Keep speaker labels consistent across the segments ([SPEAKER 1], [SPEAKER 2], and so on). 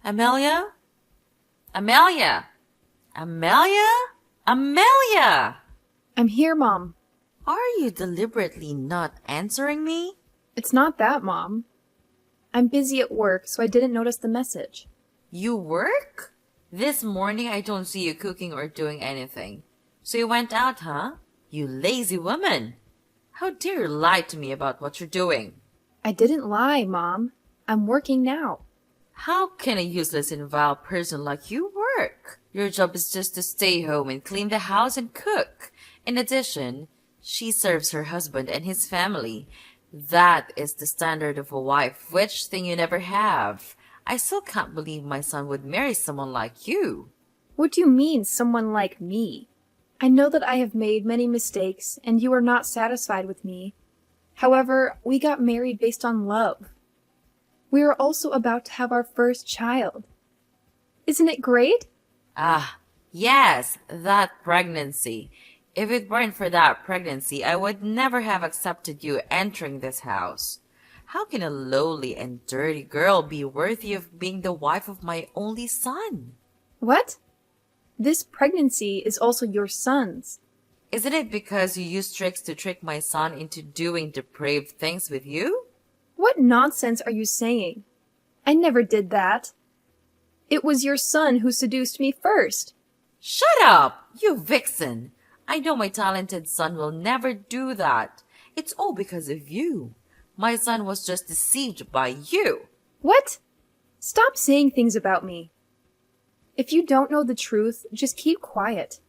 [SPEAKER 1] Amelia? Amelia? Amelia? Amelia!
[SPEAKER 2] I'm here, Mom.
[SPEAKER 1] Are you deliberately not answering me?
[SPEAKER 2] It's not that, Mom. I'm busy at work, so I didn't notice the message.
[SPEAKER 1] You work? This morning I don't see you cooking or doing anything. So you went out, huh? You lazy woman! How dare you lie to me about what you're doing?
[SPEAKER 2] I didn't lie, Mom. I'm working now.
[SPEAKER 1] How can a useless and vile person like you work? Your job is just to stay home and clean the house and cook. In addition, she serves her husband and his family. That is the standard of a wife, which thing you never have. I still can't believe my son would marry someone like you.
[SPEAKER 2] What do you mean, someone like me? I know that I have made many mistakes, and you are not satisfied with me. However, we got married based on love. We are also about to have our first child. Isn't it great?
[SPEAKER 1] Ah, yes, that pregnancy. If it weren't for that pregnancy, I would never have accepted you entering this house. How can a lowly and dirty girl be worthy of being the wife of my only son?
[SPEAKER 2] What? This pregnancy is also your son's.
[SPEAKER 1] Isn't it because you used tricks to trick my son into doing depraved things with you?
[SPEAKER 2] What nonsense are you saying? I never did that. It was your son who seduced me first.
[SPEAKER 1] Shut up, you vixen! I know my talented son will never do that. It's all because of you. My son was just deceived by you.
[SPEAKER 2] What? Stop saying things about me. If you don't know the truth, just keep quiet.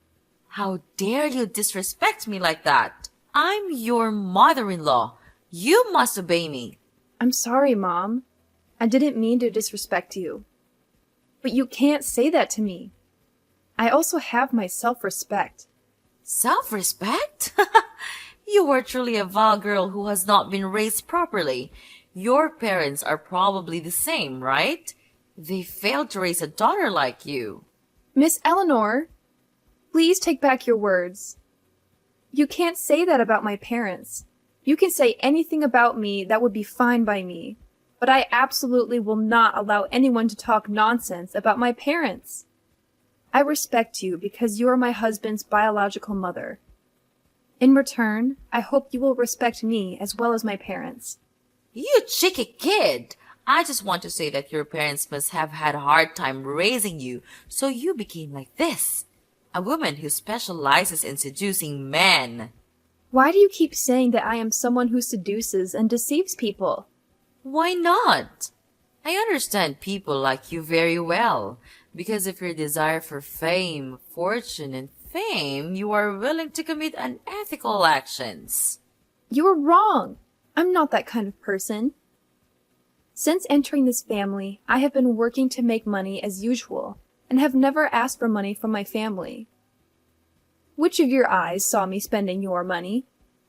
[SPEAKER 1] How dare you disrespect me like that? I'm your mother-in-law. You must obey me.
[SPEAKER 2] I'm sorry, Mom. I didn't mean to disrespect you. But you can't say that to me. I also have my self-respect.
[SPEAKER 1] Self-respect? You are truly a vile girl who has not been raised properly. Your parents are probably the same, right? They failed to raise a daughter like you.
[SPEAKER 2] Miss Eleanor, please take back your words. You can't say that about my parents. You can say anything about me that would be fine by me, but I absolutely will not allow anyone to talk nonsense about my parents. I respect you because you are my husband's biological mother. In return, I hope you will respect me as well as my parents.
[SPEAKER 1] You cheeky kid! I just want to say that your parents must have had a hard time raising you, so you became like this. A woman who specializes in seducing men.
[SPEAKER 2] Why do you keep saying that I am someone who seduces and deceives people?
[SPEAKER 1] Why not? I understand people like you very well. Because of your desire for fame, fortune, and fame, you are willing to commit unethical actions.
[SPEAKER 2] You are wrong. I'm not that kind of person. Since entering this family, I have been working to make money as usual and have never asked for money from my family. Which of your eyes saw me spending your money?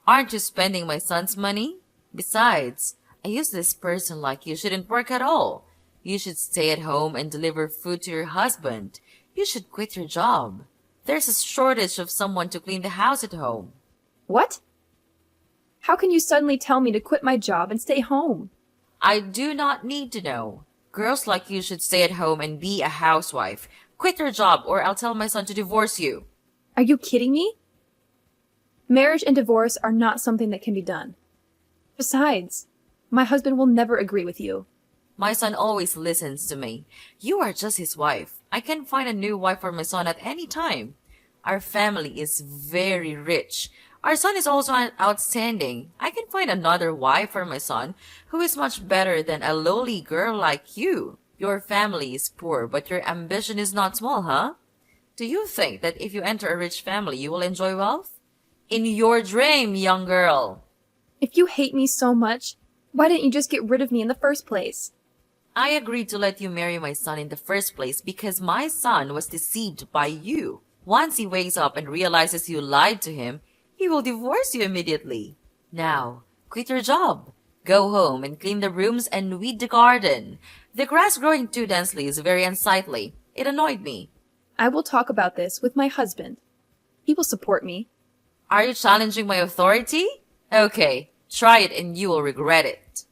[SPEAKER 1] Aren't you spending my son's money? Besides, a useless person like you shouldn't work at all. You should stay at home and deliver food to your husband. You should quit your job. There's a shortage of someone to clean the house at home.
[SPEAKER 2] What? How can you suddenly tell me to quit my job and stay home?
[SPEAKER 1] I do not need to know. Girls like you should stay at home and be a housewife. Quit your job or I'll tell my son to divorce you.
[SPEAKER 2] Are you kidding me? Marriage and divorce are not something that can be done. Besides, my husband will never agree with you.
[SPEAKER 1] My son always listens to me. You are just his wife. I can find a new wife for my son at any time. Our family is very rich. Our son is also outstanding. I can find another wife for my son who is much better than a lowly girl like you. Your family is poor, but your ambition is not small, huh? Do you think that if you enter a rich family, you will enjoy wealth? In your dream, young girl.
[SPEAKER 2] If you hate me so much, why didn't you just get rid of me in the first place?
[SPEAKER 1] I agreed to let you marry my son in the first place because my son was deceived by you. Once he wakes up and realizes you lied to him, he will divorce you immediately. Now, quit your job. Go home and clean the rooms and weed the garden. The grass growing too densely is very unsightly. It annoyed me.
[SPEAKER 2] I will talk about this with my husband. He will support me.
[SPEAKER 1] Are you challenging my authority? Okay, try it and you will regret it.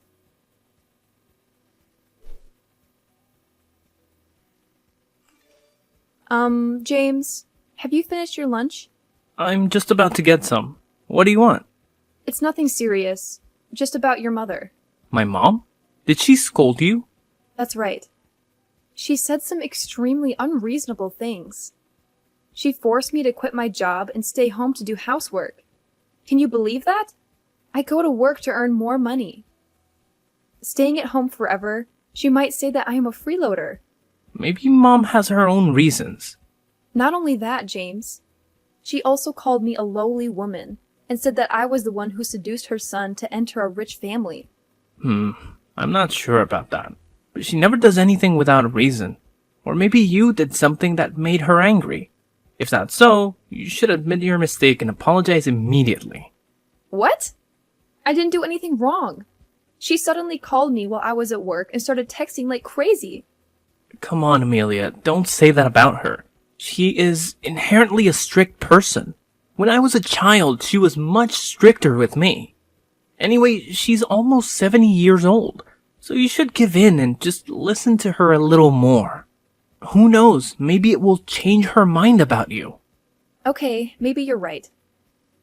[SPEAKER 2] James, have you finished your lunch?
[SPEAKER 3] I'm just about to get some. What do you want?
[SPEAKER 2] It's nothing serious. Just about your mother.
[SPEAKER 3] My mom? Did she scold you?
[SPEAKER 2] That's right. She said some extremely unreasonable things. She forced me to quit my job and stay home to do housework. Can you believe that? I go to work to earn more money. Staying at home forever, she might say that I am a freeloader.
[SPEAKER 3] Maybe Mom has her own reasons.
[SPEAKER 2] Not only that, James. She also called me a lowly woman and said that I was the one who seduced her son to enter a rich family.
[SPEAKER 3] I'm not sure about that. But she never does anything without a reason. Or maybe you did something that made her angry. If that's so, you should admit your mistake and apologize immediately.
[SPEAKER 2] What? I didn't do anything wrong. She suddenly called me while I was at work and started texting like crazy.
[SPEAKER 3] Come on, Amelia, don't say that about her. She is inherently a strict person. When I was a child, she was much stricter with me. Anyway, she's almost 70 years old, so you should give in and just listen to her a little more. Who knows, maybe it will change her mind about you.
[SPEAKER 2] Okay, maybe you're right.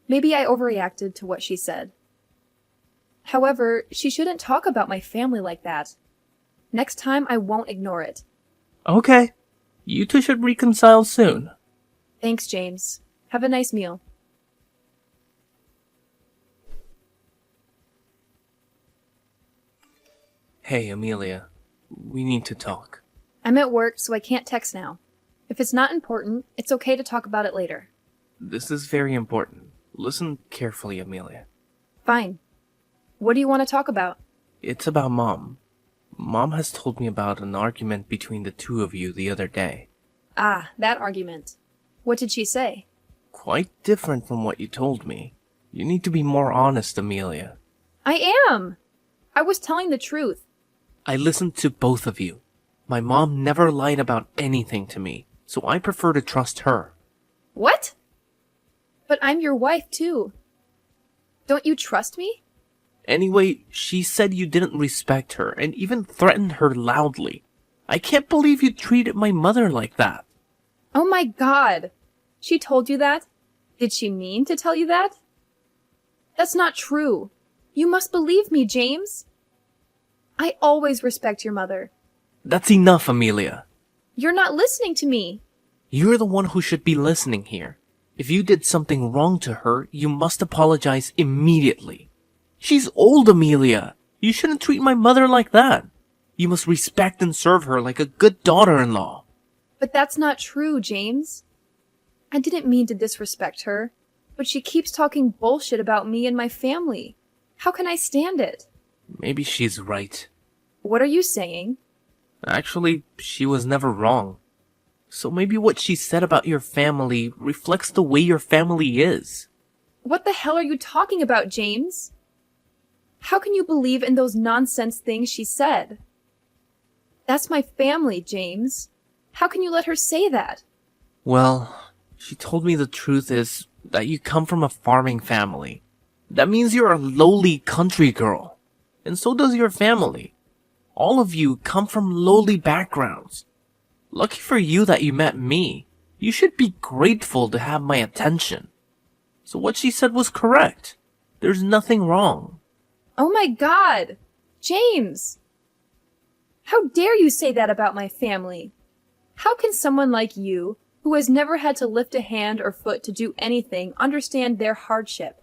[SPEAKER 2] Maybe I overreacted to what she said. However, she shouldn't talk about my family like that. Next time, I won't ignore it.
[SPEAKER 3] Okay, you two should reconcile soon.
[SPEAKER 2] Thanks, James. Have a nice meal.
[SPEAKER 3] Hey, Amelia, we need to talk.
[SPEAKER 2] I'm at work, so I can't text now. If it's not important, it's okay to talk about it later.
[SPEAKER 3] This is very important. Listen carefully, Amelia.
[SPEAKER 2] Fine. What do you want to talk about?
[SPEAKER 3] It's about Mom. Mom has told me about an argument between the two of you the other day.
[SPEAKER 2] Ah, that argument. What did she say?
[SPEAKER 3] Quite different from what you told me. You need to be more honest, Amelia.
[SPEAKER 2] I am! I was telling the truth.
[SPEAKER 3] I listened to both of you. My mom never lied about anything to me, so I prefer to trust her.
[SPEAKER 2] What? But I'm your wife, too. Don't you trust me?
[SPEAKER 3] Anyway, she said you didn't respect her and even threatened her loudly. I can't believe you treated my mother like that.
[SPEAKER 2] Oh my God! She told you that? Did she mean to tell you that? That's not true. You must believe me, James. I always respect your mother.
[SPEAKER 3] That's enough, Amelia.
[SPEAKER 2] You're not listening to me.
[SPEAKER 3] You're the one who should be listening here. If you did something wrong to her, you must apologize immediately. She's old, Amelia. You shouldn't treat my mother like that. You must respect and serve her like a good daughter-in-law.
[SPEAKER 2] But that's not true, James. I didn't mean to disrespect her, but she keeps talking bullshit about me and my family. How can I stand it?
[SPEAKER 3] Maybe she's right.
[SPEAKER 2] What are you saying?
[SPEAKER 3] Actually, she was never wrong. So maybe what she said about your family reflects the way your family is.
[SPEAKER 2] What the hell are you talking about, James? How can you believe in those nonsense things she said? That's my family, James. How can you let her say that?
[SPEAKER 3] Well, she told me the truth is that you come from a farming family. That means you're a lowly country girl. And so does your family. All of you come from lowly backgrounds. Lucky for you that you met me. You should be grateful to have my attention. So what she said was correct. There's nothing wrong.
[SPEAKER 2] Oh my God! James! How dare you say that about my family? How can someone like you, who has never had to lift a hand or foot to do anything, understand their hardship?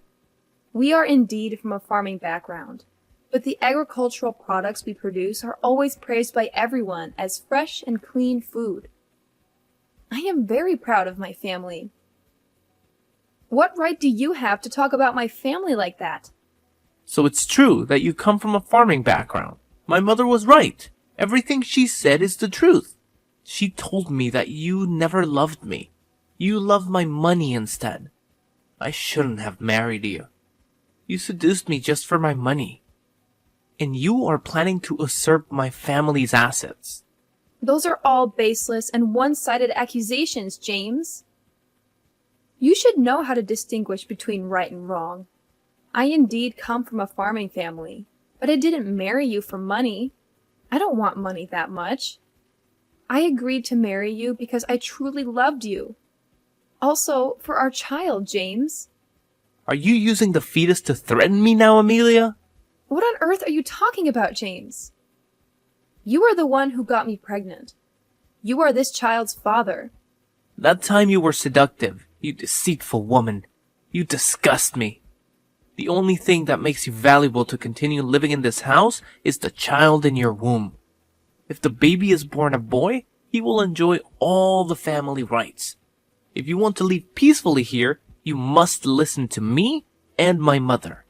[SPEAKER 2] We are indeed from a farming background, but the agricultural products we produce are always praised by everyone as fresh and clean food. I am very proud of my family. What right do you have to talk about my family like that?
[SPEAKER 3] So it's true that you come from a farming background. My mother was right. Everything she said is the truth. She told me that you never loved me. You loved my money instead. I shouldn't have married you. You seduced me just for my money. And you are planning to usurp my family's assets.
[SPEAKER 2] Those are all baseless and one-sided accusations, James. You should know how to distinguish between right and wrong. I indeed come from a farming family, but I didn't marry you for money. I don't want money that much. I agreed to marry you because I truly loved you. Also, for our child, James.
[SPEAKER 3] Are you using the fetus to threaten me now, Amelia?
[SPEAKER 2] What on earth are you talking about, James? You are the one who got me pregnant. You are this child's father.
[SPEAKER 3] That time you were seductive, you deceitful woman. You disgust me. The only thing that makes you valuable to continue living in this house is the child in your womb. If the baby is born a boy, he will enjoy all the family rights. If you want to live peacefully here, you must listen to me and my mother.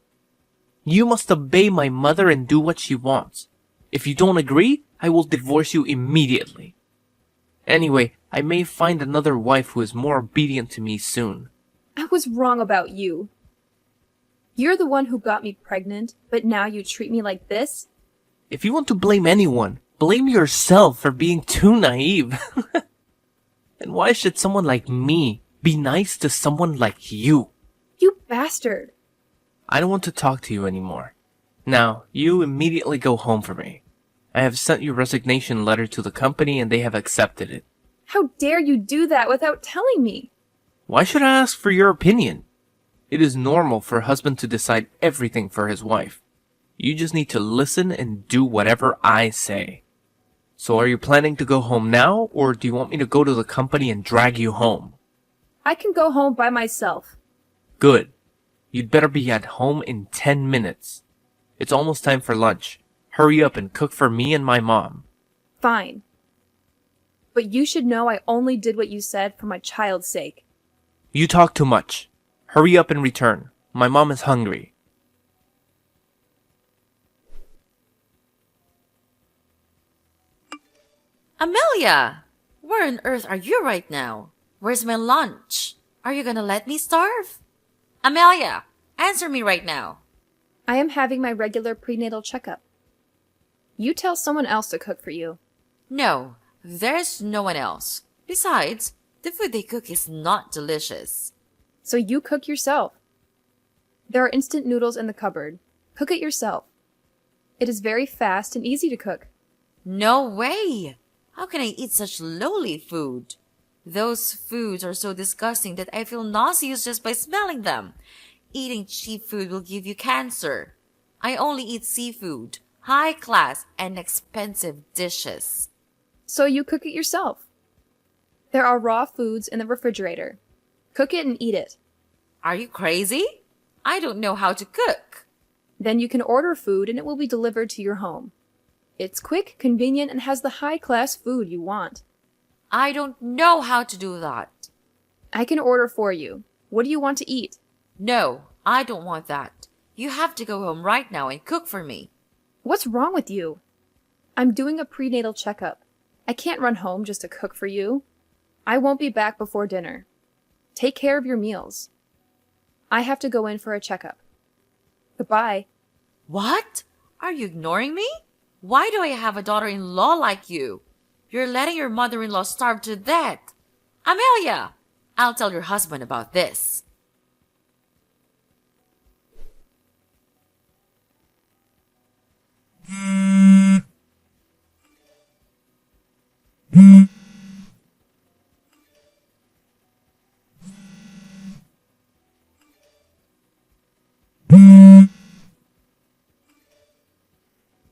[SPEAKER 3] You must obey my mother and do what she wants. If you don't agree, I will divorce you immediately. Anyway, I may find another wife who is more obedient to me soon.
[SPEAKER 2] I was wrong about you. You're the one who got me pregnant, but now you treat me like this?
[SPEAKER 3] If you want to blame anyone, blame yourself for being too naive. And why should someone like me be nice to someone like you?
[SPEAKER 2] You bastard.
[SPEAKER 3] I don't want to talk to you anymore. Now, you immediately go home for me. I have sent your resignation letter to the company and they have accepted it.
[SPEAKER 2] How dare you do that without telling me?
[SPEAKER 3] Why should I ask for your opinion? It is normal for a husband to decide everything for his wife. You just need to listen and do whatever I say. So are you planning to go home now, or do you want me to go to the company and drag you home?
[SPEAKER 2] I can go home by myself.
[SPEAKER 3] Good. You'd better be at home in 10 minutes. It's almost time for lunch. Hurry up and cook for me and my mom.
[SPEAKER 2] Fine. But you should know I only did what you said for my child's sake.
[SPEAKER 3] You talk too much. Hurry up and return. My mom is hungry.
[SPEAKER 1] Amelia! Where on earth are you right now? Where's my lunch? Are you gonna let me starve? Amelia, answer me right now.
[SPEAKER 2] I am having my regular prenatal checkup. You tell someone else to cook for you.
[SPEAKER 1] No, there's no one else. Besides, the food they cook is not delicious.
[SPEAKER 2] So you cook yourself. There are instant noodles in the cupboard. Cook it yourself. It is very fast and easy to cook.
[SPEAKER 1] No way! How can I eat such lowly food? Those foods are so disgusting that I feel nauseous just by smelling them. Eating cheap food will give you cancer. I only eat seafood, high class and expensive dishes.
[SPEAKER 2] So you cook it yourself. There are raw foods in the refrigerator. Cook it and eat it.
[SPEAKER 1] Are you crazy? I don't know how to cook.
[SPEAKER 2] Then you can order food and it will be delivered to your home. It's quick, convenient, and has the high-class food you want.
[SPEAKER 1] I don't know how to do that.
[SPEAKER 2] I can order for you. What do you want to eat?
[SPEAKER 1] No, I don't want that. You have to go home right now and cook for me.
[SPEAKER 2] What's wrong with you? I'm doing a prenatal checkup. I can't run home just to cook for you. I won't be back before dinner. Take care of your meals. I have to go in for a checkup. Goodbye.
[SPEAKER 1] What? Are you ignoring me? Why do I have a daughter-in-law like you? You're letting your mother-in-law starve to death. Amelia! I'll tell your husband about this.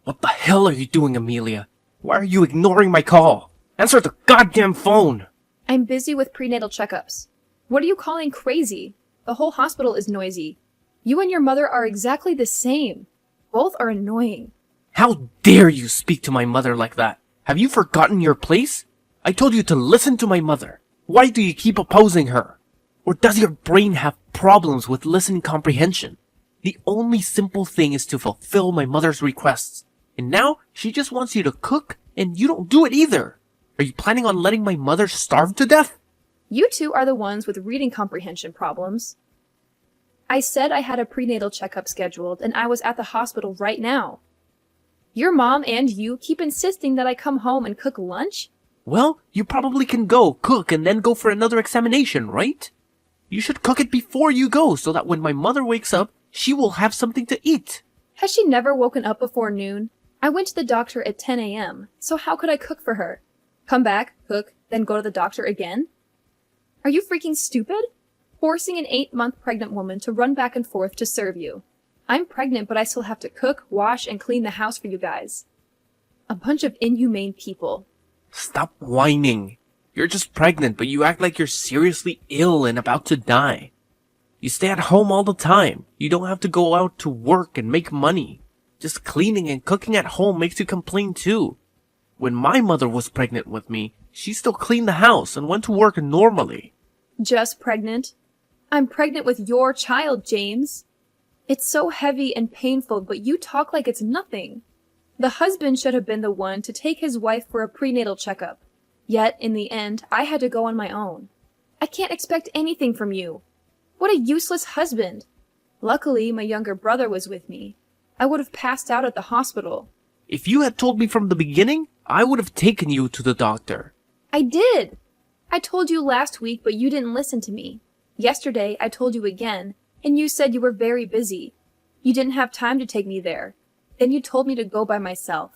[SPEAKER 3] What the hell are you doing, Amelia? Why are you ignoring my call? Answer the goddamn phone!
[SPEAKER 2] I'm busy with prenatal checkups. What are you calling crazy? The whole hospital is noisy. You and your mother are exactly the same. Both are annoying.
[SPEAKER 3] How dare you speak to my mother like that? Have you forgotten your place? I told you to listen to my mother. Why do you keep opposing her? Or does your brain have problems with listening comprehension? The only simple thing is to fulfill my mother's requests. And now she just wants you to cook and you don't do it either. Are you planning on letting my mother starve to death?
[SPEAKER 2] You two are the ones with reading comprehension problems. I said I had a prenatal checkup scheduled and I was at the hospital right now. Your mom and you keep insisting that I come home and cook lunch?
[SPEAKER 3] Well, you probably can go cook and then go for another examination, right? You should cook it before you go so that when my mother wakes up, she will have something to eat.
[SPEAKER 2] Has she never woken up before noon? I went to the doctor at 10 a.m., so how could I cook for her? Come back, cook, then go to the doctor again? Are you freaking stupid? Forcing an 8-month pregnant woman to run back and forth to serve you. I'm pregnant, but I still have to cook, wash, and clean the house for you guys. A bunch of inhumane people.
[SPEAKER 3] Stop whining. You're just pregnant, but you act like you're seriously ill and about to die. You stay at home all the time. You don't have to go out to work and make money. Just cleaning and cooking at home makes you complain too. When my mother was pregnant with me, she still cleaned the house and went to work normally.
[SPEAKER 2] Just pregnant? I'm pregnant with your child, James. It's so heavy and painful, but you talk like it's nothing. The husband should have been the one to take his wife for a prenatal checkup. Yet, in the end, I had to go on my own. I can't expect anything from you. What a useless husband. Luckily, my younger brother was with me. I would have passed out at the hospital.
[SPEAKER 3] If you had told me from the beginning, I would have taken you to the doctor.
[SPEAKER 2] I did. I told you last week, but you didn't listen to me. Yesterday, I told you again, and you said you were very busy. You didn't have time to take me there. Then you told me to go by myself.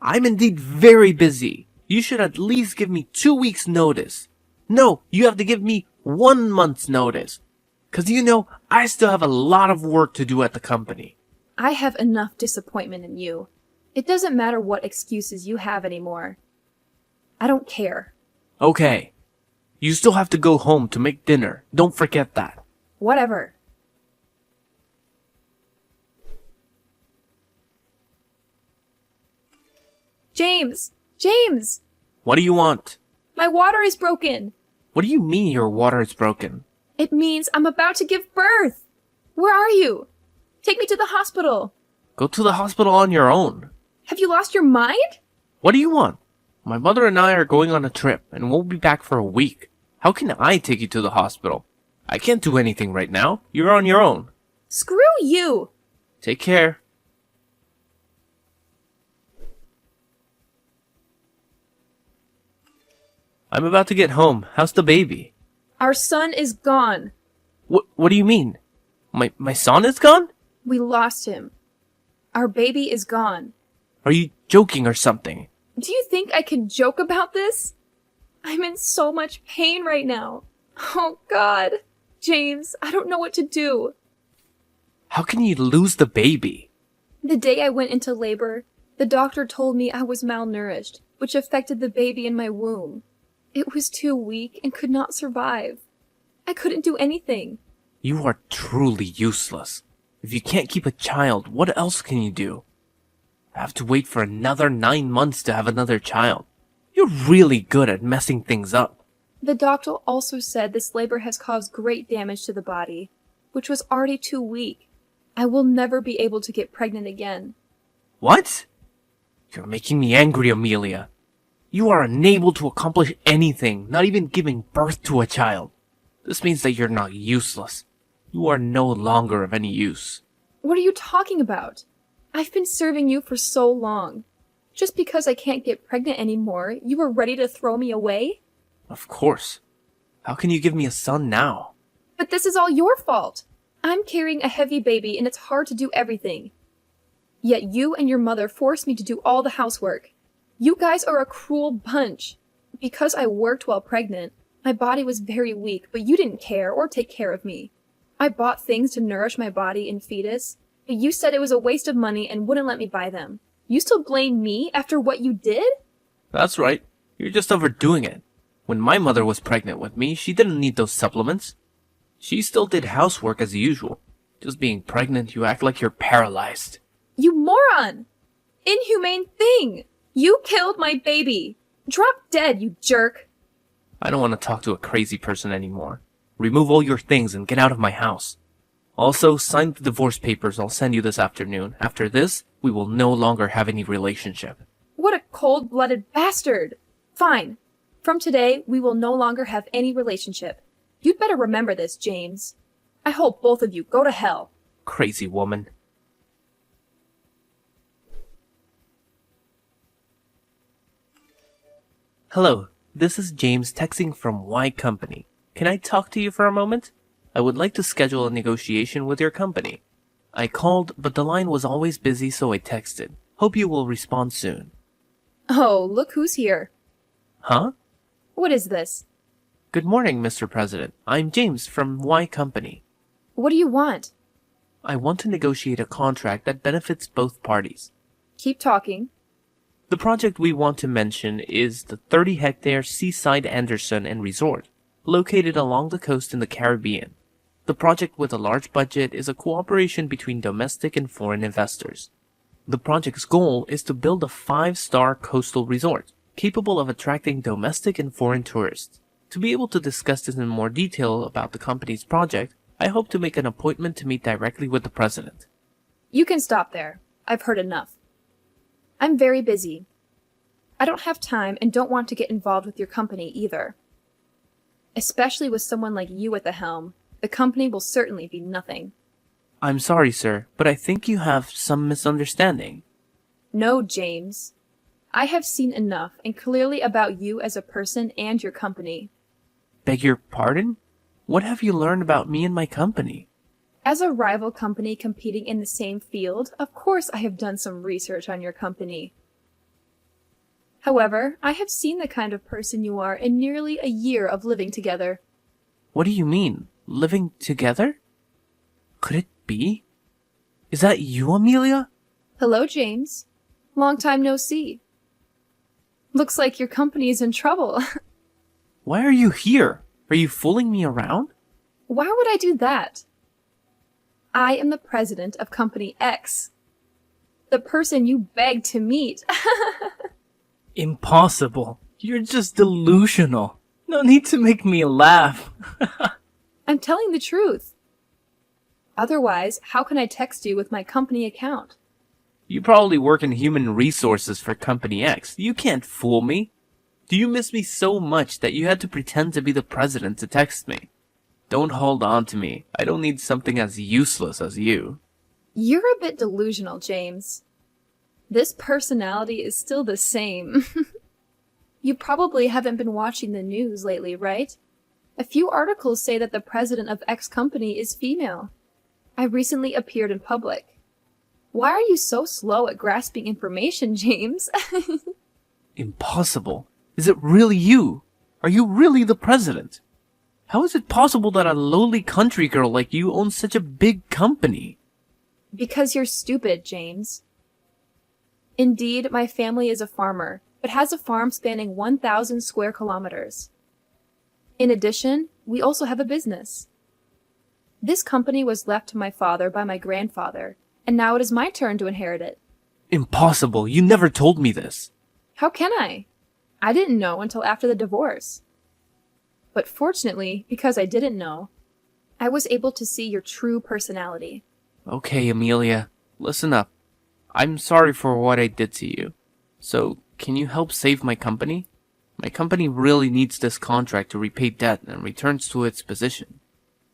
[SPEAKER 3] I'm indeed very busy. You should at least give me 2 weeks' notice. No, you have to give me 1 month's notice. 'Cause you know, I still have a lot of work to do at the company.
[SPEAKER 2] I have enough disappointment in you. It doesn't matter what excuses you have anymore. I don't care.
[SPEAKER 3] Okay. You still have to go home to make dinner. Don't forget that.
[SPEAKER 2] Whatever. James! James!
[SPEAKER 3] What do you want?
[SPEAKER 2] My water is broken!
[SPEAKER 3] What do you mean your water is broken?
[SPEAKER 2] It means I'm about to give birth! Where are you? Take me to the hospital!
[SPEAKER 3] Go to the hospital on your own.
[SPEAKER 2] Have you lost your mind?
[SPEAKER 3] What do you want? My mother and I are going on a trip and won't be back for a week. How can I take you to the hospital? I can't do anything right now. You're on your own.
[SPEAKER 2] Screw you!
[SPEAKER 3] Take care. I'm about to get home. How's the baby?
[SPEAKER 2] Our son is gone.
[SPEAKER 3] What do you mean? My son is gone?
[SPEAKER 2] We lost him. Our baby is gone.
[SPEAKER 3] Are you joking or something?
[SPEAKER 2] Do you think I can joke about this? I'm in so much pain right now. Oh, God. James, I don't know what to do.
[SPEAKER 3] How can you lose the baby?
[SPEAKER 2] The day I went into labor, the doctor told me I was malnourished, which affected the baby in my womb. It was too weak and could not survive. I couldn't do anything.
[SPEAKER 3] You are truly useless. If you can't keep a child, what else can you do? I have to wait for another 9 months to have another child. You're really good at messing things up.
[SPEAKER 2] The doctor also said this labor has caused great damage to the body, which was already too weak. I will never be able to get pregnant again.
[SPEAKER 3] What? You're making me angry, Amelia. You are unable to accomplish anything, not even giving birth to a child. This means that you're not useless. You are no longer of any use.
[SPEAKER 2] What are you talking about? I've been serving you for so long. Just because I can't get pregnant anymore, you were ready to throw me away?
[SPEAKER 3] Of course. How can you give me a son now?
[SPEAKER 2] But this is all your fault. I'm carrying a heavy baby and it's hard to do everything. Yet you and your mother forced me to do all the housework. You guys are a cruel bunch. Because I worked while pregnant, my body was very weak, but you didn't care or take care of me. I bought things to nourish my body and fetus, but you said it was a waste of money and wouldn't let me buy them. You still blame me after what you did?
[SPEAKER 3] That's right. You're just overdoing it. When my mother was pregnant with me, she didn't need those supplements. She still did housework as usual. Just being pregnant, you act like you're paralyzed.
[SPEAKER 2] You moron! Inhumane thing! You killed my baby! Drop dead, you jerk!
[SPEAKER 3] I don't want to talk to a crazy person anymore. Remove all your things and get out of my house. Also, sign the divorce papers I'll send you this afternoon. After this, we will no longer have any relationship.
[SPEAKER 2] What a cold-blooded bastard! Fine. From today, we will no longer have any relationship. You'd better remember this, James. I hope both of you go to hell.
[SPEAKER 3] Crazy woman. Hello, this is James texting from Y Company. Can I talk to you for a moment? I would like to schedule a negotiation with your company. I called, but the line was always busy, so I texted. Hope you will respond soon.
[SPEAKER 2] Oh, look who's here.
[SPEAKER 3] Huh?
[SPEAKER 2] What is this?
[SPEAKER 3] Good morning, Mr. President. I'm James from Y Company.
[SPEAKER 2] What do you want?
[SPEAKER 3] I want to negotiate a contract that benefits both parties.
[SPEAKER 2] Keep talking.
[SPEAKER 3] The project we want to mention is the 30-hectare Seaside Anderson and Resort, located along the coast in the Caribbean. The project with a large budget is a cooperation between domestic and foreign investors. The project's goal is to build a 5-star coastal resort, capable of attracting domestic and foreign tourists. To be able to discuss this in more detail about the company's project, I hope to make an appointment to meet directly with the president.
[SPEAKER 2] You can stop there. I've heard enough. I'm very busy. I don't have time and don't want to get involved with your company either. Especially with someone like you at the helm, the company will certainly be nothing.
[SPEAKER 3] I'm sorry, sir, but I think you have some misunderstanding.
[SPEAKER 2] No, James. I have seen enough and clearly about you as a person and your company.
[SPEAKER 3] Beg your pardon? What have you learned about me and my company?
[SPEAKER 2] As a rival company competing in the same field, of course I have done some research on your company. However, I have seen the kind of person you are in nearly a year of living together.
[SPEAKER 3] What do you mean? Living together? Could it be? Is that you, Amelia?
[SPEAKER 2] Hello, James. Long time no see. Looks like your company is in trouble.
[SPEAKER 3] Why are you here? Are you fooling me around?
[SPEAKER 2] Why would I do that? I am the president of Company X. The person you begged to meet.
[SPEAKER 3] Impossible. You're just delusional. No need to make me laugh.
[SPEAKER 2] I'm telling the truth. Otherwise, how can I text you with my company account?
[SPEAKER 3] You probably work in human resources for Company X. You can't fool me. Do you miss me so much that you had to pretend to be the president to text me? Don't hold on to me. I don't need something as useless as you.
[SPEAKER 2] You're a bit delusional, James. This personality is still the same. You probably haven't been watching the news lately, right? A few articles say that the president of X company is female. I recently appeared in public. Why are you so slow at grasping information, James?
[SPEAKER 3] Impossible. Is it really you? Are you really the president? How is it possible that a lowly country girl like you owns such a big company?
[SPEAKER 2] Because you're stupid, James. Indeed, my family is a farmer, but has a farm spanning 1,000 square kilometers. In addition, we also have a business. This company was left to my father by my grandfather, and now it is my turn to inherit it.
[SPEAKER 3] Impossible. You never told me this.
[SPEAKER 2] How can I? I didn't know until after the divorce. But fortunately, because I didn't know, I was able to see your true personality.
[SPEAKER 3] Okay, Amelia, listen up. I'm sorry for what I did to you. So, can you help save my company? My company really needs this contract to repay debt and returns to its position.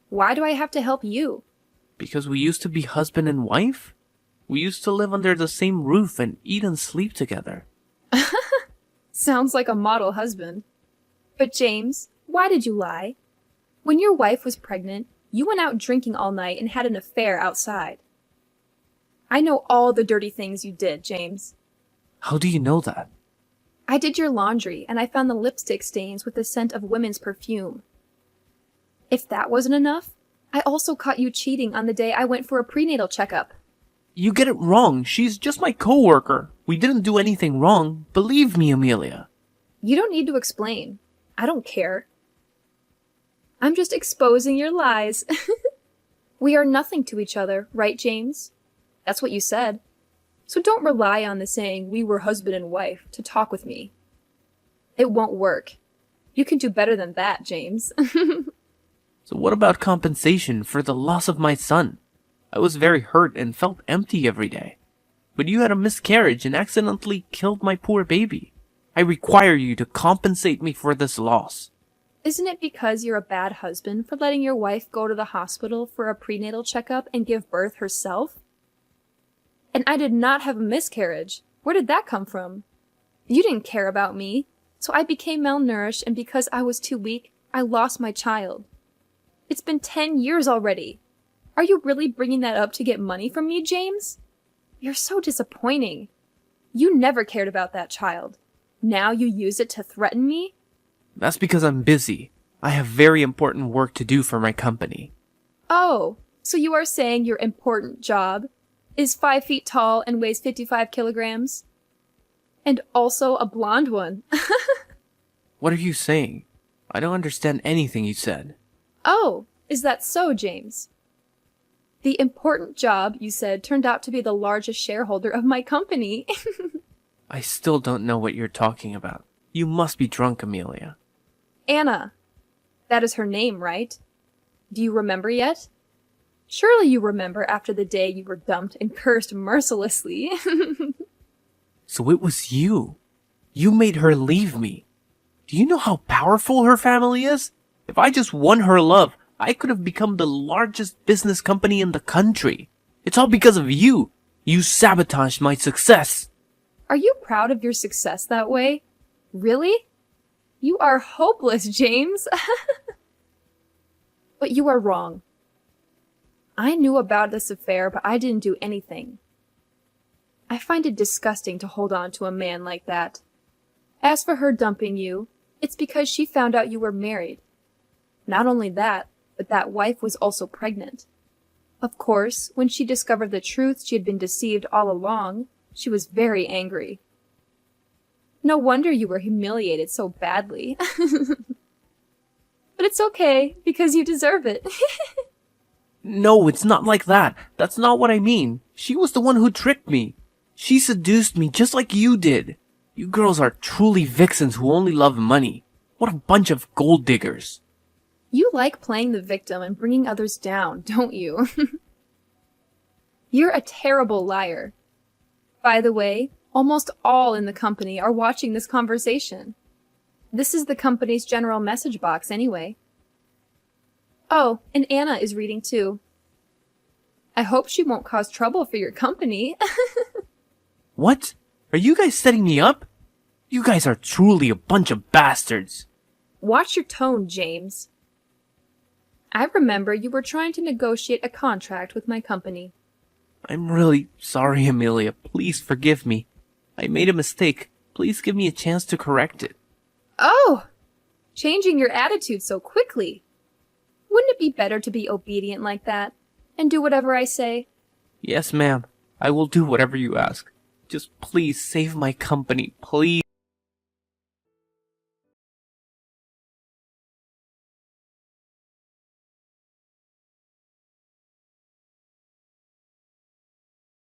[SPEAKER 2] Why do I have to help you?
[SPEAKER 3] Because we used to be husband and wife? We used to live under the same roof and eat and sleep together.
[SPEAKER 2] Sounds like a model husband. But James, why did you lie? When your wife was pregnant, you went out drinking all night and had an affair outside. I know all the dirty things you did, James.
[SPEAKER 3] How do you know that?
[SPEAKER 2] I did your laundry, and I found the lipstick stains with the scent of women's perfume. If that wasn't enough, I also caught you cheating on the day I went for a prenatal checkup.
[SPEAKER 3] You get it wrong. She's just my coworker. We didn't do anything wrong. Believe me, Amelia.
[SPEAKER 2] You don't need to explain. I don't care. I'm just exposing your lies. We are nothing to each other, right, James? That's what you said. So don't rely on the saying we were husband and wife to talk with me. It won't work. You can do better than that, James.
[SPEAKER 3] So what about compensation for the loss of my son? I was very hurt and felt empty every day. But you had a miscarriage and accidentally killed my poor baby. I require you to compensate me for this loss.
[SPEAKER 2] Isn't it because you're a bad husband for letting your wife go to the hospital for a prenatal checkup and give birth herself? And I did not have a miscarriage. Where did that come from? You didn't care about me, so I became malnourished, and because I was too weak, I lost my child. It's been 10 years already. Are you really bringing that up to get money from me, James? You're so disappointing. You never cared about that child. Now you use it to threaten me?
[SPEAKER 3] That's because I'm busy. I have very important work to do for my company.
[SPEAKER 2] Oh, so you are saying your important job is 5 feet tall and weighs 55 kilograms? And also a blonde one.
[SPEAKER 3] What are you saying? I don't understand anything you said.
[SPEAKER 2] Oh, is that so, James? The important job, you said, turned out to be the largest shareholder of my company.
[SPEAKER 3] I still don't know what you're talking about. You must be drunk, Amelia.
[SPEAKER 2] Anna. That is her name, right? Do you remember yet? Surely you remember after the day you were dumped and cursed mercilessly.
[SPEAKER 3] So it was you. You made her leave me. Do you know how powerful her family is? If I just won her love, I could have become the largest business company in the country. It's all because of you. You sabotaged my success.
[SPEAKER 2] Are you proud of your success that way? Really? You are hopeless, James. But you are wrong. I knew about this affair, but I didn't do anything. I find it disgusting to hold on to a man like that. As for her dumping you, it's because she found out you were married. Not only that, but that wife was also pregnant. Of course, when she discovered the truth, she had been deceived all along. She was very angry. No wonder you were humiliated so badly. But it's okay, because you deserve it.
[SPEAKER 3] No, it's not like that. That's not what I mean. She was the one who tricked me. She seduced me just like you did. You girls are truly vixens who only love money. What a bunch of gold diggers.
[SPEAKER 2] You like playing the victim and bringing others down, don't you? You're a terrible liar. By the way, almost all in the company are watching this conversation. This is the company's general message box anyway. Oh, and Anna is reading too. I hope she won't cause trouble for your company.
[SPEAKER 3] What? Are you guys setting me up? You guys are truly a bunch of bastards.
[SPEAKER 2] Watch your tone, James. I remember you were trying to negotiate a contract with my company.
[SPEAKER 3] I'm really sorry, Amelia. Please forgive me. I made a mistake. Please give me a chance to correct it.
[SPEAKER 2] Oh! Changing your attitude so quickly. Wouldn't it be better to be obedient like that and do whatever I say?
[SPEAKER 3] Yes, ma'am. I will do whatever you ask. Just please save my company, please.